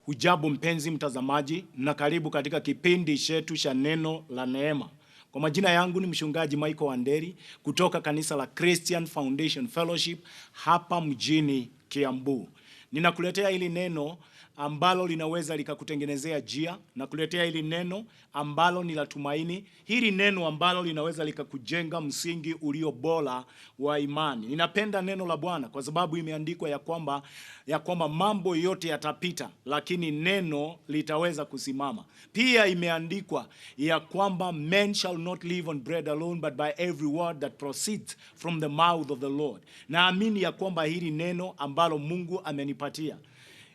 Hujambo mpenzi mtazamaji, na karibu katika kipindi chetu cha neno la neema. Kwa majina yangu ni mchungaji Michael Wanderi kutoka kanisa la Christian Foundation Fellowship hapa mjini Kiambu. Ninakuletea hili neno ambalo linaweza likakutengenezea njia, na kuletea hili neno ambalo ni la tumaini, hili neno ambalo linaweza likakujenga msingi ulio bora wa imani. Ninapenda neno la Bwana kwa sababu imeandikwa ya kwamba mambo yote yatapita, lakini neno litaweza kusimama. Pia imeandikwa ya kwamba men shall not live on bread alone but by every word that proceeds from the mouth of the Lord. Naamini ya kwamba hili neno ambalo Mungu amenipatia,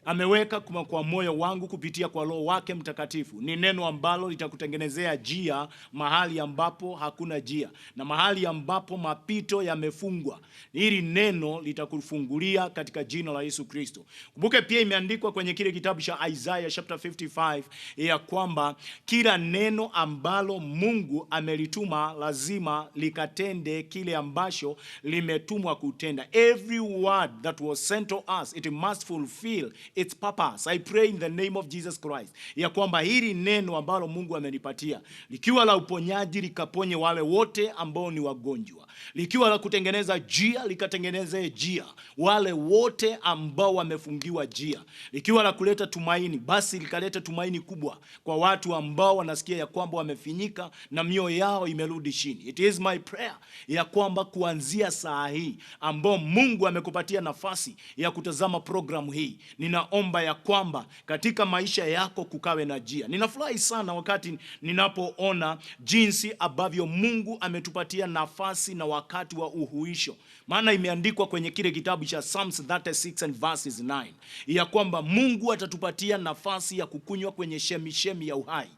ameweka kwa moyo wangu kupitia kwa Roho wake Mtakatifu, ni neno ambalo litakutengenezea njia mahali ambapo hakuna njia, na mahali ambapo mapito yamefungwa, hili neno litakufungulia katika jina la Yesu Kristo. Kumbuke pia imeandikwa kwenye kile kitabu cha Isaiah chapter 55 ya kwamba kila neno ambalo Mungu amelituma lazima likatende kile ambacho limetumwa kutenda. Every word that was sent to us, it must fulfill its purpose. I pray in the name of Jesus Christ ya kwamba hili neno ambalo Mungu amenipatia, likiwa la uponyaji, likaponye wale wote ambao ni wagonjwa, likiwa la kutengeneza njia, likatengeneze njia wale wote ambao wamefungiwa njia, likiwa la kuleta tumaini, basi likaleta tumaini kubwa kwa watu ambao wanasikia ya kwamba wamefinyika na mioyo yao imerudi chini. It is my prayer ya kwamba kuanzia saa hii ambao Mungu amekupatia nafasi ya kutazama programu hii, ninaomba ya kwamba katika maisha yako kukawe na njia. Ninafurahi sana wakati ninapoona jinsi ambavyo Mungu ametupatia nafasi na wakati wa uhuisho. Maana imeandikwa kwenye kile kitabu cha Psalms 36 and verses 9 ya kwamba Mungu atatupatia nafasi ya kukunywa kwenye chemchemi ya uhai.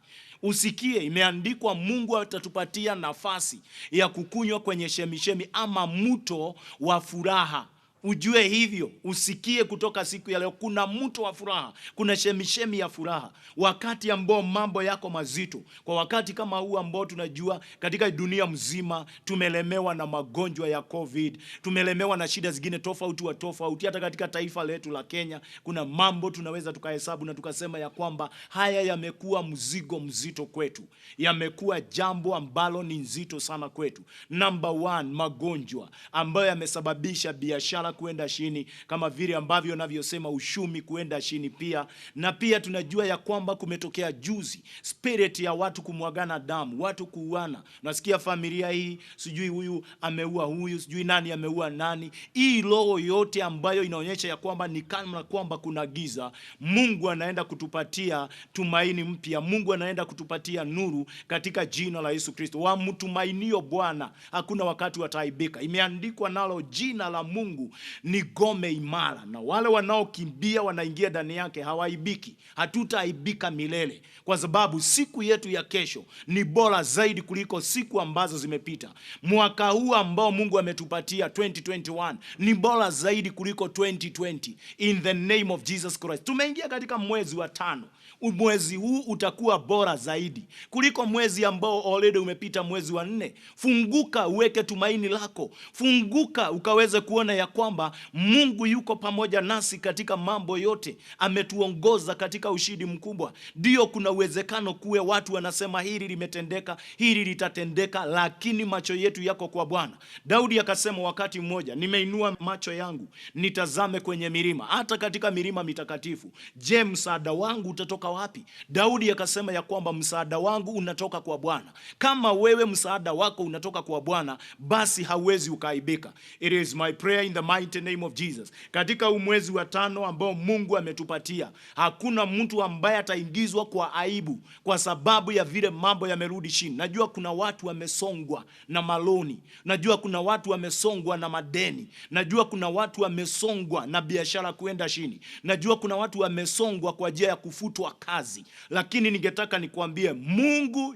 Usikie, imeandikwa Mungu atatupatia nafasi ya kukunywa kwenye chemchemi ama mto wa furaha. Ujue hivyo, usikie kutoka siku ya leo kuna mto wa furaha, kuna chemchemi ya furaha. Wakati ambao mambo yako mazito, kwa wakati kama huu ambao tunajua katika dunia mzima tumelemewa na magonjwa ya COVID, tumelemewa na shida zingine tofauti, hata katika taifa letu la Kenya kuna mambo tunaweza tukahesabu na tukasema ya kwamba haya yamekuwa mzigo mzito kwetu, yamekuwa jambo ambalo ni nzito sana kwetu. Number one, magonjwa ambayo yamesababisha biashara kuenda chini, kama vile ambavyo navyosema ushumi kuenda chini pia. Na pia tunajua ya kwamba kumetokea juzi spirit ya watu kumwagana damu, watu kuuana. Nasikia familia hii, sijui huyu ameua huyu, sijui nani ameua nani. Hii roho yote ambayo inaonyesha ya kwamba ni kama kwamba kuna giza, Mungu anaenda kutupatia tumaini mpya. Mungu anaenda kutupatia nuru katika jina la Yesu Kristo. Wamtumainio Bwana hakuna wakati wataaibika. Imeandikwa nalo jina la Mungu ni ngome imara, na wale wanaokimbia wanaingia ndani yake hawaibiki. Hatutaaibika milele, kwa sababu siku yetu ya kesho ni bora zaidi kuliko siku ambazo zimepita. Mwaka huu ambao Mungu ametupatia 2021 ni bora zaidi kuliko 2020 in the name of Jesus Christ. Tumeingia katika mwezi wa 5. Mwezi huu utakuwa bora zaidi kuliko mwezi ambao already umepita, mwezi wa 4. Funguka uweke tumaini lako. Funguka ukaweze kuona ya kwamba Mungu yuko pamoja nasi katika mambo yote. Ametuongoza katika ushindi mkubwa. Ndio kuna uwezekano kuwe watu wanasema hili limetendeka, hili litatendeka, lakini macho yetu yako kwa Bwana. Daudi akasema wakati mmoja, nimeinua macho yangu nitazame kwenye milima, hata katika milima mitakatifu. Je, msaada wangu utatoka wapi? Daudi akasema ya kwamba msaada wangu unatoka kwa Bwana. Kama wewe msaada wako unatoka kwa Bwana, basi hauwezi ukaibika. It is my prayer in the mighty name of Jesus, katika mwezi wa 5 ambao Mungu ametupatia, hakuna mtu ambaye ataingizwa kwa aibu kwa sababu ya vile mambo yamerudi chini. Najua kuna watu wamesongwa na maloni, najua kuna watu wamesongwa na madeni, najua kuna watu wamesongwa na biashara kuenda chini, najua kuna watu wamesongwa kwa ajili ya kufutwa kazi, lakini ningetaka nikuambie Mungu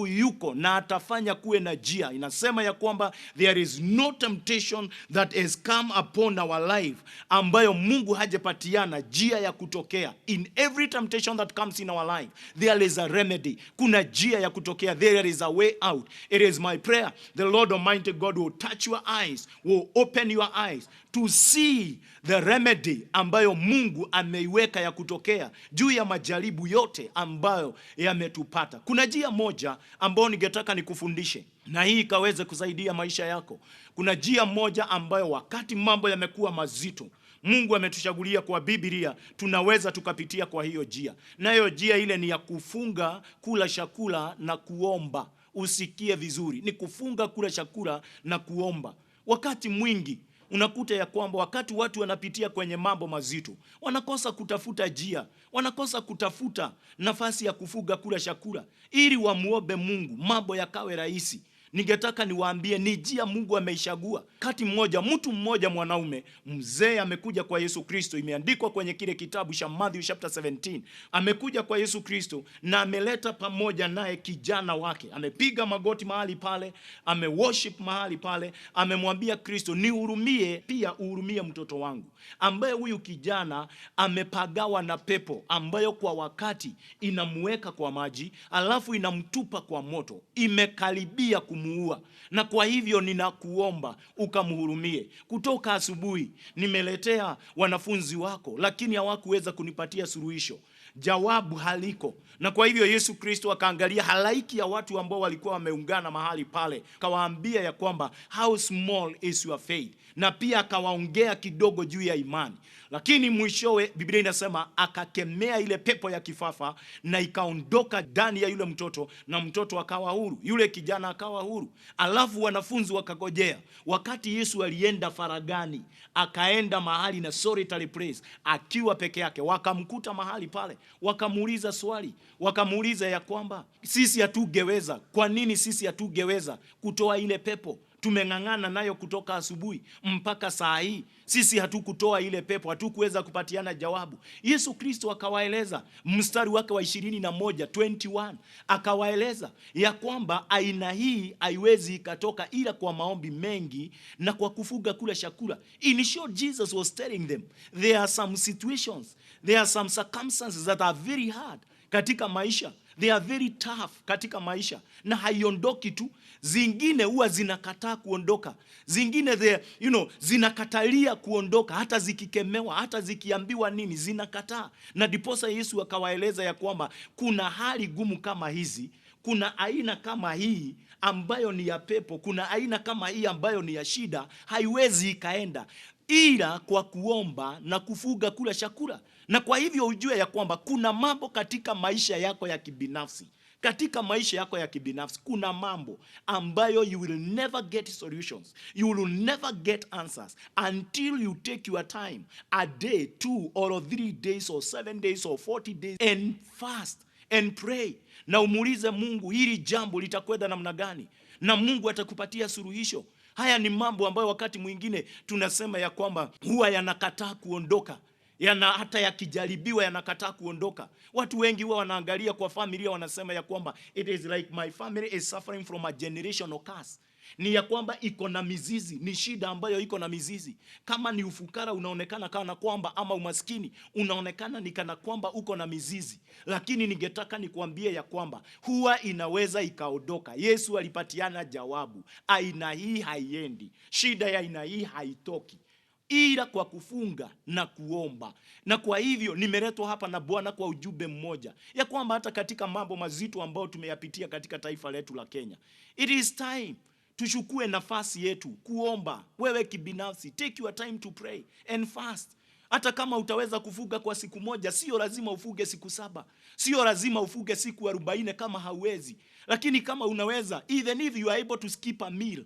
yuko na atafanya kuwe na njia. Inasema ya kwamba there is no temptation that has come upon our life, ambayo Mungu hajapatiana njia ya kutokea. In every temptation that comes in our life, there is a remedy. Kuna njia ya kutokea. There is a way out. It is my prayer, the Lord Almighty God will touch your eyes, will open your eyes to see the remedy ambayo Mungu ameiweka ya kutokea juu ya majaribu yote ambayo yametupata. Kuna njia moja ambayo ningetaka nikufundishe, na hii ikaweze kusaidia maisha yako. Kuna njia moja ambayo wakati mambo yamekuwa mazito, Mungu ametushagulia kwa Biblia, tunaweza tukapitia kwa hiyo njia. Na hiyo njia ile ni ya kufunga, kula chakula na kuomba. Usikie vizuri, ni kufunga, kula chakula na kuomba. Wakati mwingi unakuta ya kwamba wakati watu wanapitia kwenye mambo mazito, wanakosa kutafuta njia, wanakosa kutafuta nafasi ya kufunga, kula chakula ili wamuombe Mungu mambo yakawe rahisi. Ningetaka niwaambie ni njia Mungu ameichagua. Kati mmoja, mtu mmoja mwanaume mzee amekuja kwa Yesu Kristo. Imeandikwa kwenye kile kitabu cha Matthew chapter 17. Amekuja kwa Yesu Kristo na ameleta pamoja naye kijana wake. Amepiga magoti mahali pale, ameworship mahali pale, amemwambia Kristo, nihurumie, pia uhurumie mtoto wangu, ambaye huyu kijana amepagawa na pepo ambayo kwa wakati inamuweka kwa maji alafu inamtupa kwa moto. Imekaribia kumuua, na kwa hivyo ninakuomba ukamhurumie. Kutoka asubuhi nimeletea wanafunzi wako, lakini hawakuweza kunipatia suluhisho. Jawabu haliko. Na kwa hivyo Yesu Kristo akaangalia halaiki ya watu ambao walikuwa wameungana mahali pale, akawaambia ya kwamba how small is your faith, na pia akawaongea kidogo juu ya imani. Lakini mwishowe Biblia inasema akakemea ile pepo ya kifafa na ikaondoka ndani ya yule mtoto, na mtoto akawa huru, yule kijana akawa huru. Alafu wanafunzi wakagojea. Wakati Yesu alienda faragani, akaenda mahali na solitary place, akiwa peke yake, wakamkuta mahali pale, wakamuuliza swali, wakamuuliza ya kwamba sisi hatungeweza. Kwa nini sisi hatungeweza kutoa ile pepo? Tumeng'ang'ana nayo kutoka asubuhi mpaka saa hii, sisi hatukutoa ile pepo, hatukuweza kupatiana jawabu. Yesu Kristo akawaeleza, mstari wake wa 21 akawaeleza ya kwamba aina hii haiwezi ikatoka ila kwa maombi mengi na kwa kufunga, kula chakula. In short, Jesus was telling them there are some situations, there are some circumstances that are very hard katika maisha. They are very tough katika maisha, na haiondoki tu. Zingine huwa zinakataa kuondoka. Zingine zinakatalia kuondoka, hata zikikemewa, hata zikiambiwa nini, zinakataa. Na diposa Yesu akawaeleza ya kwamba kuna hali gumu kama hizi, kuna aina kama hii ambayo ni ya pepo, kuna aina kama hii ambayo ni ya shida, haiwezi ikaenda ila kwa kuomba na kufunga, kula chakula. Na kwa hivyo ujue ya kwamba kuna mambo katika maisha yako ya kibinafsi. Katika maisha yako ya kibinafsi kuna mambo ambayo you will never get solutions, you will never get answers until you take your time, a day, 2 or 3 days or 7 days or 40 days, and fast and pray, na umuulize Mungu hili jambo litakwenda namna gani, na Mungu atakupatia suluhisho. Haya ni mambo ambayo wakati mwingine tunasema ya kwamba huwa yanakataa kuondoka, hata yakijaribiwa yanakataa kuondoka. Watu wengi huwa wanaangalia kwa familia, wanasema ya kwamba it is like my family is suffering from a generational curse. Ni ya kwamba iko na mizizi, ni shida ambayo iko na mizizi. Kama ni ufukara unaonekana kana kwamba, ama umaskini unaonekana ni kana kwamba uko na mizizi. Lakini ningetaka nikuambie ya kwamba huwa inaweza ikaondoka. Yesu alipatiana jawabu. Aina hii haiendi, shida ya aina hii haitoki ila kwa kufunga na kuomba. Na kwa hivyo nimeletwa hapa na Bwana kwa ujumbe mmoja, ya kwamba hata katika mambo mazito ambayo tumeyapitia katika taifa letu la Kenya, it is time tuchukue nafasi yetu kuomba. Wewe kibinafsi, take your time to pray and fast. Hata kama utaweza kufunga kwa siku moja, sio lazima ufunge siku 7, sio lazima ufunge siku 40 kama hauwezi. Lakini kama unaweza, even if you are able to skip a meal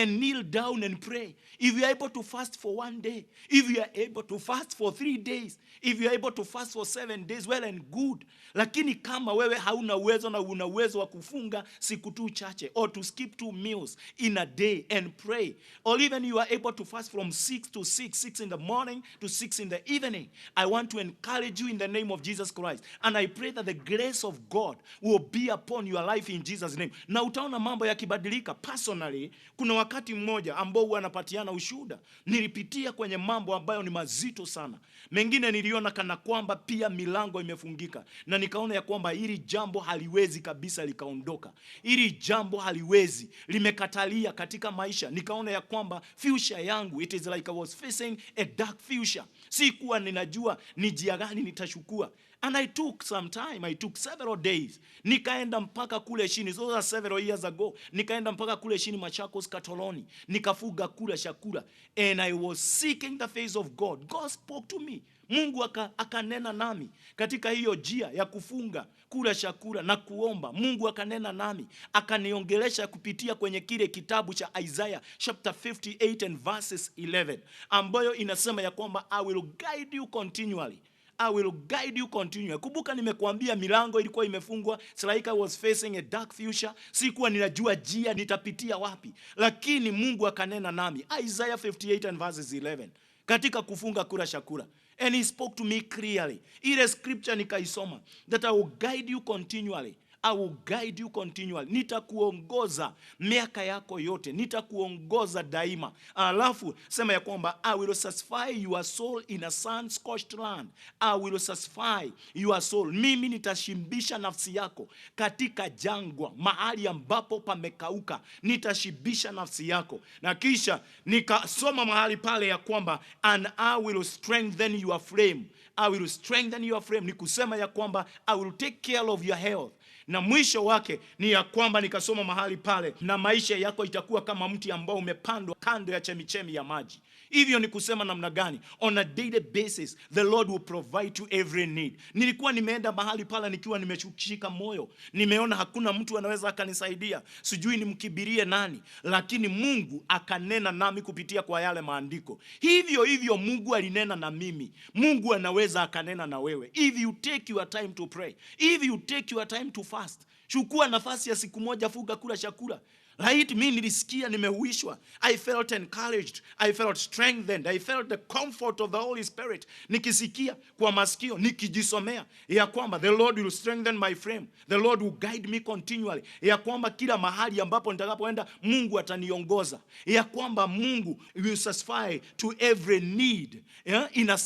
and kneel down and pray, if you are able to fast for 1 day, if you are able to fast for 3 days, if you are able to fast for 7 days, well and good. Lakini kama wewe hauna uwezo na una uwezo wa kufunga siku tu chache, or to skip 2 meals in a day and pray, or even you are able to fast from 6 to 6 in the morning to 6 in the evening, I want to encourage you in the name of Jesus Christ, and I pray that the grace of God will be upon your life in Jesus' name. Na utaona mambo yakibadilika. Personally, kuna Kuna wakati mmoja ambao huwa anapatiana ushuhuda, nilipitia kwenye mambo ambayo ni mazito sana. Mengine niliona kana kwamba pia milango imefungika, na nikaona ya kwamba hili jambo haliwezi kabisa likaondoka. Hili jambo haliwezi, limekatalia katika maisha. Nikaona ya kwamba future yangu, it is like I was facing a dark future. Sikuwa ninajua ni njia gani nitachukua. And I took some time, I took several days. Nikaenda mpaka kule chini, those are several years ago. Nikaenda mpaka kule chini Machakos Katoloni. Nikafuga kula chakula. And I was seeking the face of God. God spoke to me. Mungu akanena nami katika hiyo njia ya kufunga kula chakula na kuomba. Mungu akanena nami, akaniongelesha kupitia kwenye kile kitabu cha Isaiah chapter 58 and verses 11, ambayo inasema ya kwamba I will guide you continually. I will guide you continually. Kumbuka nimekuambia milango ilikuwa imefungwa. It's like I was facing a dark future. Sikuwa ninajua njia nitapitia wapi. Lakini Mungu akanena nami. Isaiah 58 and verses 11. Katika kufunga kula chakula. And he spoke to me clearly. Ile scripture nikaisoma. That I will guide you continually. I will guide you continually. Nitakuongoza miaka yako yote. Nitakuongoza daima. Alafu sema ya kwamba I will satisfy your soul in a sun-scorched land. I will satisfy your soul. Mimi nitashimbisha nafsi yako katika jangwa, mahali ambapo pamekauka. Nitashibisha nafsi yako. Na kisha nikasoma mahali pale ya kwamba and I will strengthen your frame. I will strengthen your frame. Ni kusema ya kwamba I will take care of your health. Na mwisho wake ni ya kwamba nikasoma mahali pale, na maisha yako itakuwa kama mti ambao umepandwa kando ya chemichemi ya maji. Hivyo ni kusema namna gani? On a daily basis, the Lord will provide you every need. Nilikuwa nimeenda mahali pale nikiwa nimeshika moyo. Nimeona hakuna mtu anaweza akanisaidia. Sijui nimkibirie nani. Lakini Mungu akanena nami kupitia kwa yale maandiko. Hivyo Mungu alinena na mimi. Mungu anaweza akanena na wewe. If you take your time to pray. If you take your time to fast. Chukua nafasi ya siku moja, fuga kula chakula. Right, mimi nilisikia nimehuishwa. I felt encouraged. I felt strengthened. I felt the comfort of the Holy Spirit. Nikisikia kwa masikio, nikijisomea ya kwamba the Lord will strengthen my frame. The Lord will guide me continually. Ya kwamba kila mahali ambapo nitakapoenda Mungu ataniongoza. Ya kwamba Mungu will satisfy to every need. In a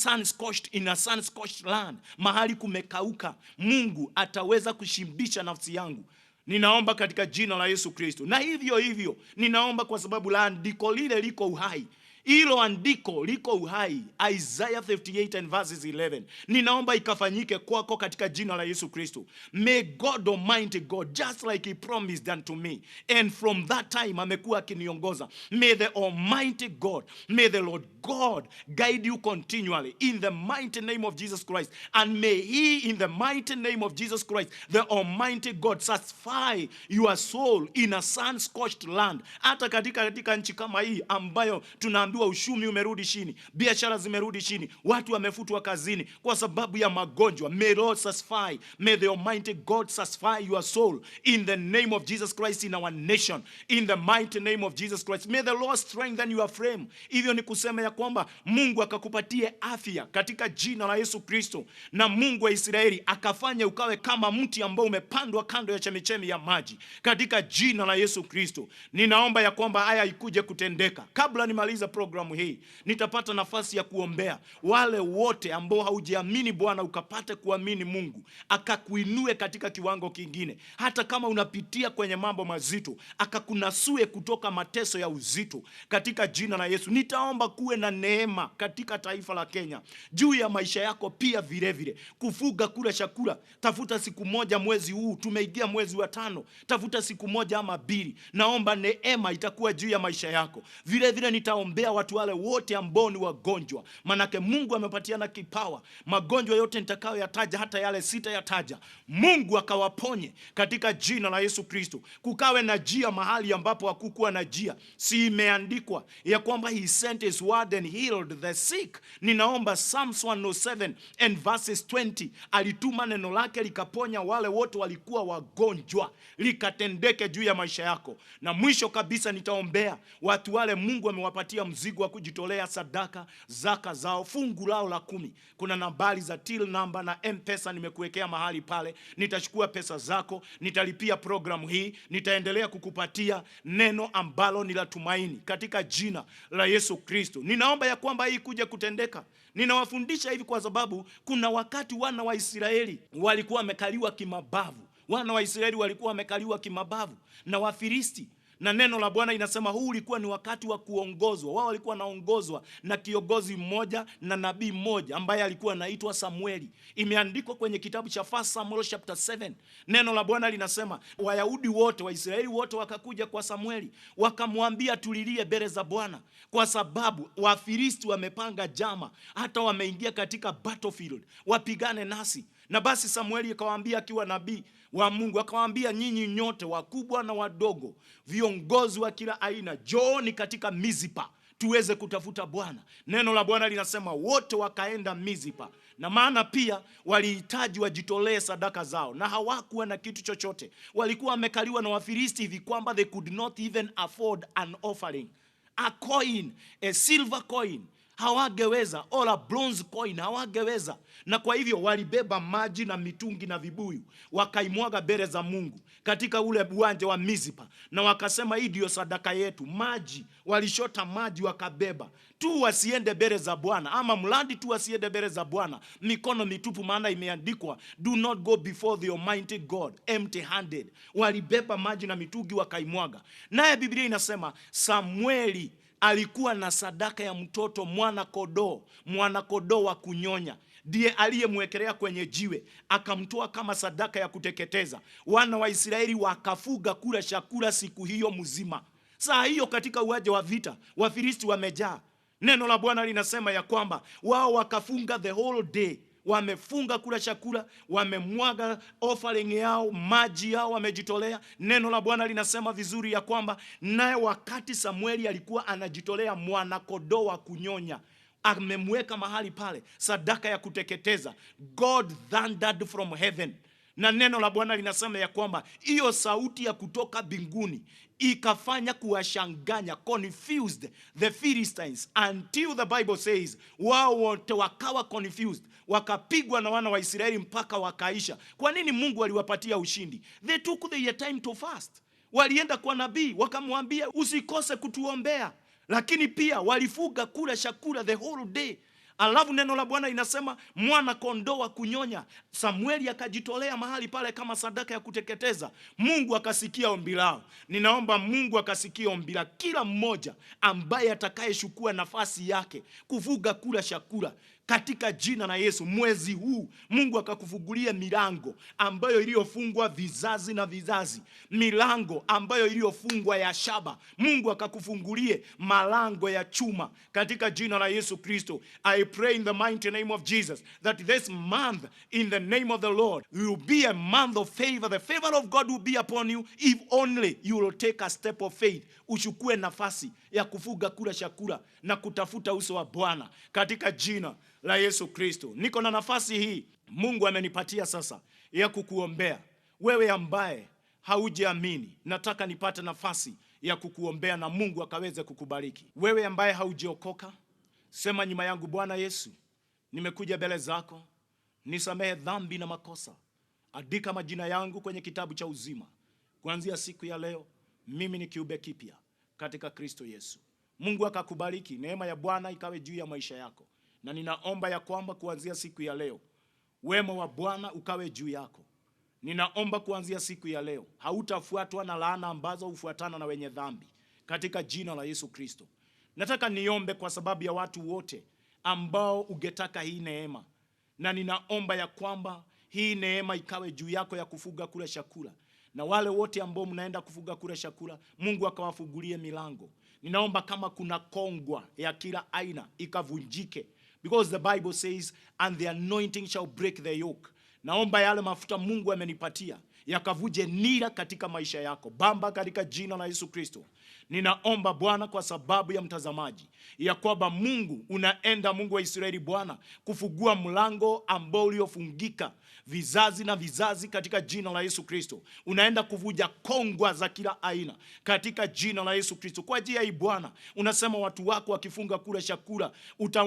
sun-scorched land. Mahali kumekauka, Mungu ataweza kushimbisha nafsi yangu. Ninaomba katika jina la Yesu Kristo. Na hivyo ninaomba kwa sababu la andiko lile liko uhai. Hilo andiko liko uhai. Isaiah 58 and verses 11. Ninaomba ikafanyike kwako katika jina la Yesu Kristo. May God Almighty God, just like he promised unto me, and from that time amekuwa akiniongoza. May the Almighty God, may the Lord God guide you continually in the mighty name of Jesus Christ. And may he in the mighty name of Jesus Christ, the Almighty God, satisfy your soul in a sun-scorched land. Hata katika nchi kama hii ambayo tunaambiwa ushumi umerudi chini, biashara zimerudi chini, watu wamefutwa kazini kwa sababu ya magonjwa. May Lord satisfy, may the Almighty God satisfy your soul in the name of Jesus Christ in our nation, in the mighty name of Jesus Christ. May the Lord strengthen your frame. Hivyo ni kusema ya kwamba Mungu akakupatie afya katika jina la Yesu Kristo, na Mungu wa Israeli akafanye ukawe kama mti ambao umepandwa kando ya chemichemi ya maji katika jina la Yesu Kristo. Ninaomba ya kwamba haya ikuje kutendeka. Kabla nimaliza programu hii, nitapata nafasi ya kuombea wale wote ambao haujiamini Bwana ukapate kuamini Mungu akakuinue katika kiwango kingine. Hata kama unapitia kwenye mambo mazito, akakunasue kutoka mateso ya uzito katika jina la Yesu. Nitaomba kuwe na neema katika taifa la Kenya juu ya maisha yako pia vile. Kufuga kula chakula, tafuta siku moja mwezi huu, tumeingia mwezi wa 5, tafuta siku moja ama 2. Naomba neema itakuwa juu ya maisha yako. Vile nitaombea watu wale wote ambao ni wagonjwa, manake Mungu amepatiana kipawa. Magonjwa yote nitakayoyataja, hata yale sitayataja, Mungu akawaponye katika jina la Yesu Kristo. Kukawe na njia mahali ambapo hakukuwa na njia. Si imeandikwa ya kwamba he sent his word and healed the sick? Ninaomba Psalms 107 and verses 20, alituma neno lake likaponya wale wote walikuwa wagonjwa, likatendeke juu ya maisha yako. Na mwisho kabisa nitaombea watu wale Mungu amewapatia mzigo wa kujitolea sadaka, zaka zao, fungu lao la 10. Kuna nambari za till number na M-Pesa nimekuwekea mahali pale. Nitachukua pesa zako, nitalipia programu hii, nitaendelea kukupatia neno ambalo ni la tumaini katika jina la Yesu Kristo. Ninaomba ya kwamba hii kuja kutendeka. Ninawafundisha hivi kwa sababu kuna wakati wana wa Israeli walikuwa wamekaliwa kimabavu. Wana wa Israeli walikuwa wamekaliwa kimabavu na Wafilisti. Na neno la Bwana inasema huu ulikuwa ni wakati wa kuongozwa. Wao walikuwa naongozwa na kiongozi mmoja na nabii mmoja ambaye alikuwa anaitwa Samueli. Imeandikwa kwenye kitabu cha 1 Samuel chapter 7. Neno la Bwana linasema Wayahudi wote, Waisraeli wote wakakuja kwa Samueli, wakamwambia tulilie mbele za Bwana kwa sababu Wafilisti wamepanga jama, hata wameingia katika battlefield wapigane nasi. Na basi Samueli akawaambia akiwa nabii wa Mungu, akawaambia nyinyi nyote wakubwa na wadogo, viongozi wa kila aina, njooni katika Mizipa tuweze kutafuta Bwana. Neno la Bwana linasema wote wakaenda Mizipa, na maana pia walihitaji wajitolee sadaka zao na hawakuwa na kitu chochote. Walikuwa wamekaliwa na Wafilisti hivi kwamba they could not even afford an offering, a coin, a silver coin hawageweza, or a bronze coin hawageweza. Na kwa hivyo walibeba maji na mitungi na vibuyu, wakaimwaga mbele za Mungu katika ule uwanja wa Mizipa, na wakasema hii ndio sadaka yetu. Maji, walishota maji wakabeba tu, wasiende mbele za Bwana, ama mradi tu wasiende mbele za Bwana mikono mitupu, maana imeandikwa do not go before the Almighty God empty handed. Walibeba maji na mitungi wakaimwaga. Naye Biblia inasema Samueli alikuwa na sadaka ya mtoto mwana kondoo wa kunyonya, ndiye aliyemwekelea kwenye jiwe, akamtoa kama sadaka ya kuteketeza. Wana wa Israeli wakafuga kula chakula siku hiyo mzima. Saa hiyo katika uwanja wa vita Wafilisti wamejaa. Neno la Bwana linasema ya kwamba wao wakafunga the whole day, wamefunga kula chakula, wamemwaga offering yao, maji yao wamejitolea. Neno la Bwana linasema vizuri ya kwamba naye wakati Samueli alikuwa anajitolea mwana kondoo wa kunyonya, amemweka mahali pale sadaka ya kuteketeza, God thundered from heaven. Na neno la Bwana linasema ya kwamba hiyo sauti ya kutoka mbinguni ikafanya kuwashanganya, confused the Philistines, until the Bible says wao wote wakawa confused, wakapigwa na wana wa Israeli mpaka wakaisha. Kwa nini Mungu aliwapatia ushindi? They took their time to fast. Walienda kwa nabii wakamwambia usikose kutuombea, lakini pia walifuga kula chakula the whole day. Alafu neno la Bwana inasema mwana kondoo wa kunyonya, Samueli akajitolea mahali pale kama sadaka ya kuteketeza. Mungu akasikia ombi lao. Ninaomba Mungu akasikia ombi la kila mmoja ambaye atakayechukua nafasi yake kufuga kula chakula katika jina la Yesu. Mwezi huu Mungu akakufungulia milango ambayo iliyofungwa vizazi na vizazi, milango ambayo iliyofungwa ya shaba, Mungu akakufungulie malango ya chuma katika jina la Yesu Kristo. I pray in the mighty name of Jesus that this month in the name of the Lord will be a month of favor. The favor of God will be upon you if only you will take a step of faith. Uchukue nafasi ya kufuga kula chakula na kutafuta uso wa Bwana katika jina la Yesu Kristo. Niko na nafasi hii Mungu amenipatia sasa ya kukuombea wewe ambaye haujiamini. Nataka nipate nafasi ya kukuombea na Mungu akaweze kukubariki. Wewe ambaye haujiokoka, sema nyuma yangu: Bwana Yesu, nimekuja mbele zako, nisamehe dhambi na makosa. Andika majina yangu kwenye kitabu cha uzima. Kuanzia siku ya leo mimi ni kiumbe kipya katika Kristo Yesu. Mungu akakubariki. Neema ya Bwana ikawe juu ya maisha yako. Na ninaomba ya kwamba kuanzia siku ya leo wema wa Bwana ukawe juu yako. Ninaomba kuanzia siku ya leo hautafuatwa na laana ambazo hufuatana na wenye dhambi katika jina la Yesu Kristo. Nataka niombe kwa sababu ya watu wote ambao ungetaka hii neema. Na ninaomba ya kwamba hii neema ikawe juu yako ya kufuga kula chakula. Na wale wote ambao mnaenda kufuga kula chakula, Mungu akawafungulie milango. Ninaomba kama kuna kongwa ya kila aina ikavunjike, because the Bible says and the anointing shall break the yoke. Naomba yale mafuta Mungu amenipatia yakavuje nira katika maisha yako. Baba, katika jina la Yesu Kristo, ninaomba Bwana kwa sababu ya mtazamaji, ya kwamba Mungu unaenda, Mungu wa Israeli Bwana, kufungua mlango ambao uliofungika vizazi na vizazi katika jina la Yesu Kristo. Unaenda kuvuja kongwa za kila aina katika jina la Yesu Kristo. Kwa ajili ya Bwana, unasema watu wako wakifunga kula chakula,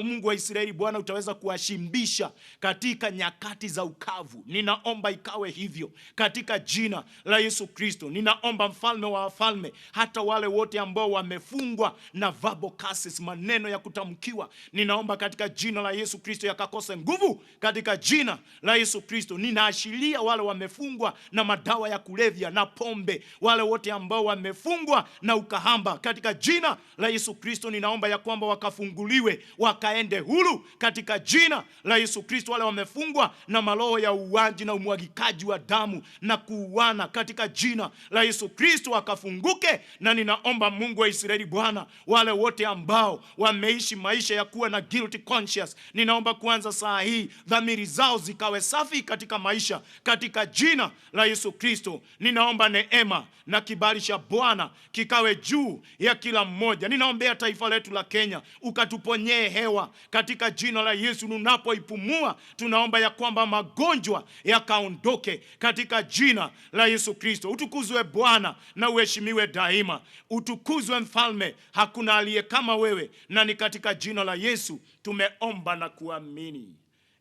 Mungu wa Israeli Bwana, utaweza kuwashimbisha katika nyakati za ukavu. Ninaomba ikawe hivyo katika jina la Yesu Kristo. Ninaomba mfalme wa wafalme, hata wale wote ambao wamefungwa na verbal curses, maneno ya kutamkiwa, ninaomba katika jina la Yesu Kristo yakakose nguvu katika jina la Yesu Kristo. Ninaashiria wale wamefungwa na madawa ya kulevya na pombe, wale wote ambao wamefungwa na ukahamba, katika jina la Yesu Kristo ninaomba ya kwamba wakafunguliwe, wakaende huru katika jina la Yesu Kristo. Wale wamefungwa na maroho ya uwaji na umwagikaji wa damu na kuuana, katika jina la Yesu Kristo wakafunguke. Na ninaomba Mungu wa Israeli Bwana, wale wote ambao wameishi maisha ya kuwa na guilty conscience, ninaomba kuanza saa hii dhamiri zao zikawe safi katika maisha, katika jina la Yesu Kristo. Ninaomba neema na kibali cha Bwana kikawe juu ya kila mmoja. Ninaombea taifa letu la Kenya, ukatuponyee hewa katika jina la Yesu. Unapoipumua, tunaomba ya kwamba magonjwa yakaondoke katika jina la Yesu Kristo. Utukuzwe Bwana na uheshimiwe daima. Utukuzwe Mfalme, hakuna aliye kama wewe, na ni katika jina la Yesu tumeomba na kuamini.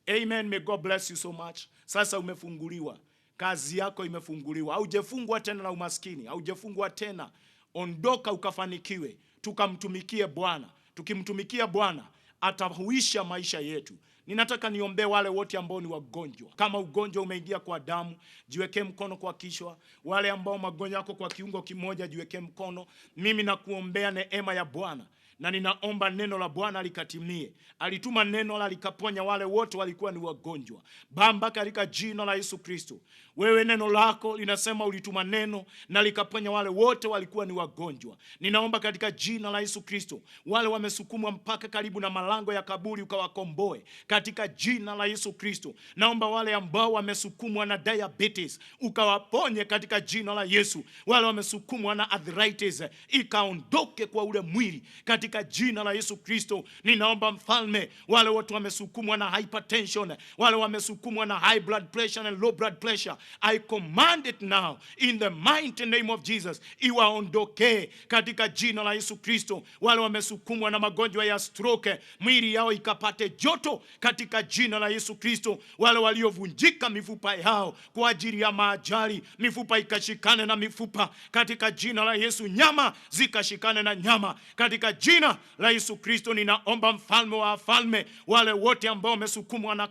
Amen. May God bless you so much. Sasa umefunguliwa. Kazi yako imefunguliwa. Haujafungwa tena na umaskini. Haujafungwa tena. Ondoka ukafanikiwe. Tukamtumikie Bwana. Tukimtumikia Bwana, atahuisha maisha yetu. Ninataka niombe wale wote ambao ni wagonjwa. Kama ugonjwa umeingia kwa damu, jiweke mkono kwa kichwa. Wale ambao magonjwa yako kwa kiungo kimoja, jiweke mkono. Mimi nakuombea neema ya Bwana, na ninaomba neno la Bwana likatimie. Alituma neno la likaponya wale wote walikuwa ni wagonjwa. Baba, katika jina la Yesu Kristo, wewe neno lako linasema ulituma neno na likaponya wale wote walikuwa ni wagonjwa. Ninaomba katika jina la Yesu Kristo, wale wamesukumwa mpaka karibu na malango ya kaburi, ukawakomboe katika jina la Yesu Kristo. Naomba wale ambao wamesukumwa na diabetes, ukawaponye katika jina la Yesu. Wale wamesukumwa na arthritis, ikaondoke kwa ule mwili katika jina la Yesu Kristo. Ninaomba Mfalme, wale wote wamesukumwa na hypertension, wale wamesukumwa na high blood pressure and low blood pressure, I command it now in the mighty name of Jesus, iwaondoke katika jina la Yesu Kristo. Wale wamesukumwa na magonjwa ya stroke, mwili yao ikapate joto katika jina la Yesu Kristo. Wale waliovunjika mifupa yao kwa ajili ya maajali, mifupa ikashikane na mifupa katika jina la Yesu. Nyama zikashikane na nyama katika jina la Yesu Kristo. Ninaomba Mfalme wa wafalme, wale wote ambao wamesukumwa na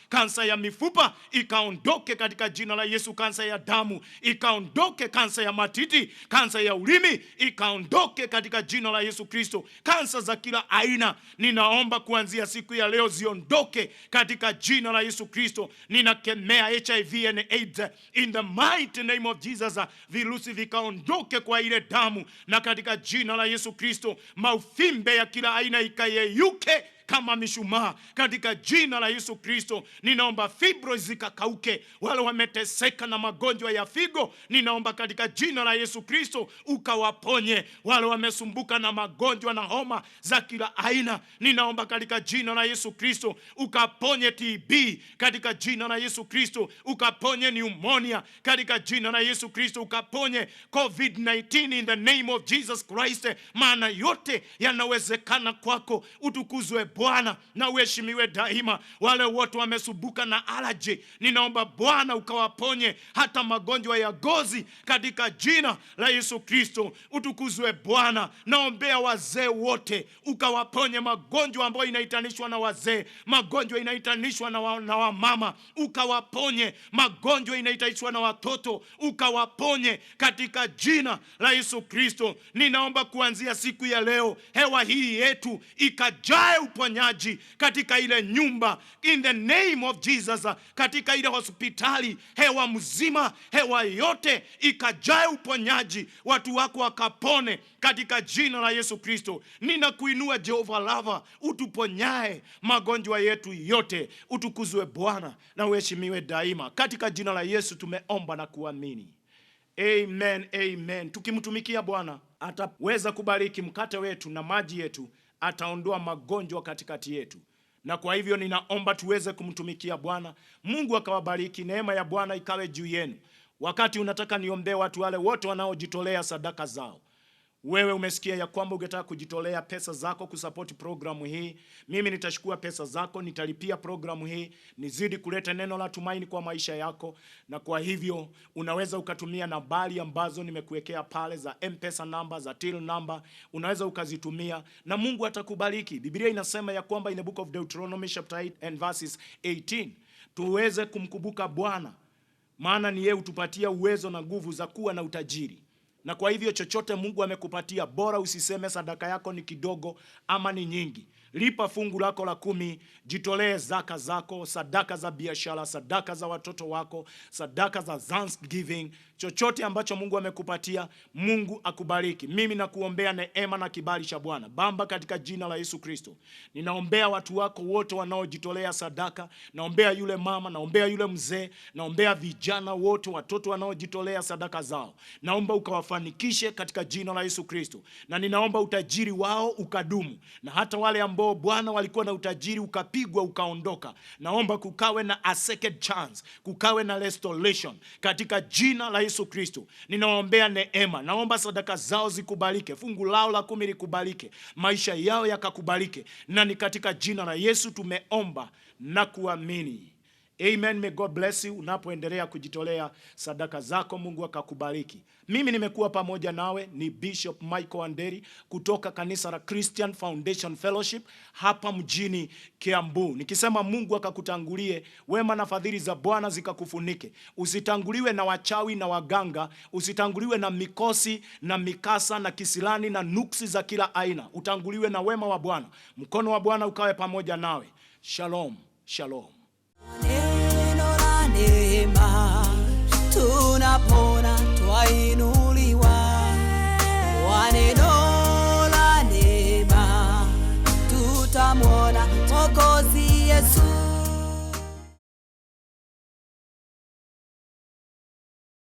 kansa ya mifupa, ikaondoke katika jina la Yesu. Kansa ya damu ikaondoke, kansa ya matiti, kansa ya ulimi ikaondoke katika jina la Yesu Kristo. Kansa za kila aina, ninaomba kuanzia siku ya leo ziondoke katika jina la Yesu Kristo. Ninakemea HIV and AIDS in the mighty name of Jesus. Virusi vikaondoke kwa ile damu, na katika jina la Yesu Kristo maufimbe ya kila aina ikayeyuke kama mishumaa katika jina la Yesu Kristo. Ninaomba fibro zikakauke. Wale wameteseka na magonjwa ya figo, ninaomba katika jina la Yesu Kristo ukawaponye. Wale wamesumbuka na magonjwa na homa za kila aina, ninaomba katika jina la Yesu Kristo ukaponye TB katika jina la Yesu Kristo, ukaponye pneumonia katika jina la Yesu Kristo, ukaponye COVID-19 in the name of Jesus Christ. Maana yote yanawezekana kwako. Utukuzwe Bwana na uheshimiwe daima. Wale wote wamesumbuka na allergy, ninaomba Bwana ukawaponye hata magonjwa ya gozi katika jina la Yesu Kristo. Utukuzwe Bwana. Naombea wazee wote, ukawaponye magonjwa ambayo inaitanishwa na wazee, magonjwa inaitanishwa na wamama, ukawaponye magonjwa inaitanishwa na watoto, ukawaponye katika jina la Yesu Kristo. Ninaomba kuanzia siku ya leo hewa hii yetu ikajae uponyaji katika ile nyumba in the name of Jesus. Katika ile hospitali, hewa mzima, hewa yote ikajae uponyaji, watu wako wakapone katika jina la Yesu Kristo. Ninakuinua Jehova Lava, utuponyae magonjwa yetu yote. Utukuzwe Bwana na uheshimiwe daima. Katika jina la Yesu tumeomba na kuamini. Amen, amen. Tukimtumikia Bwana ataweza kubariki mkate wetu na maji yetu, ataondoa magonjwa katikati yetu. Na kwa hivyo ninaomba tuweze kumtumikia Bwana. Mungu akawabariki, neema ya Bwana ikawe juu yenu. Wakati unataka niombee watu wale wote wanaojitolea sadaka zao. Wewe umesikia ya kwamba ungetaka kujitolea pesa zako kusupport programu hii. Mimi nitachukua pesa zako, nitalipia programu hii, nizidi kuleta neno la tumaini kwa maisha yako. Na kwa hivyo unaweza ukatumia nambari ambazo nimekuwekea pale za M-Pesa number, za till number. Unaweza ukazitumia na Mungu atakubariki. Biblia inasema ya kwamba in the book of Deuteronomy chapter 8 and verses 18, tuweze kumkumbuka Bwana, maana ni yeye utupatia uwezo na nguvu za kuwa na utajiri. Na kwa hivyo chochote Mungu amekupatia, bora usiseme sadaka yako ni kidogo ama ni nyingi. Lipa fungu lako la 10, jitolee zaka zako, sadaka za biashara, sadaka za watoto wako, sadaka za Thanksgiving. Chochote ambacho Mungu amekupatia, Mungu akubariki. Mimi nakuombea neema na kibali cha Bwana. Baba, katika jina la Yesu Kristo, ninaombea watu wako wote wanaojitolea sadaka. Naombea yule mama, naombea yule mzee, naombea vijana wote, watoto wanaojitolea sadaka zao. Naomba ukawafanikishe katika jina la Yesu Kristo. Na ninaomba utajiri wao ukadumu. Na hata wale ambao Bwana walikuwa na utajiri ukapigwa ukaondoka, naomba kukawe na a second chance, kukawe na restoration katika jina la Yesu Kristo. Ninaombea neema, naomba sadaka zao zikubalike, fungu lao la 10 likubalike, maisha yao yakakubalike, na ni katika jina la Yesu tumeomba na kuamini. Amen. May God bless you. Unapoendelea kujitolea sadaka zako, Mungu akakubariki. Mimi nimekuwa pamoja nawe, ni Bishop Michael Wanderi kutoka kanisa la Christian Foundation Fellowship hapa mjini Kiambu. Nikisema Mungu akakutangulie, wema na fadhili za Bwana zikakufunike. Usitanguliwe na wachawi na waganga, usitanguliwe na mikosi na mikasa na kisilani na nuksi za kila aina. Utanguliwe na wema wa Bwana. Mkono wa Bwana ukawe pamoja nawe. Shalom, shalom. Neno la neema tunapona, twainua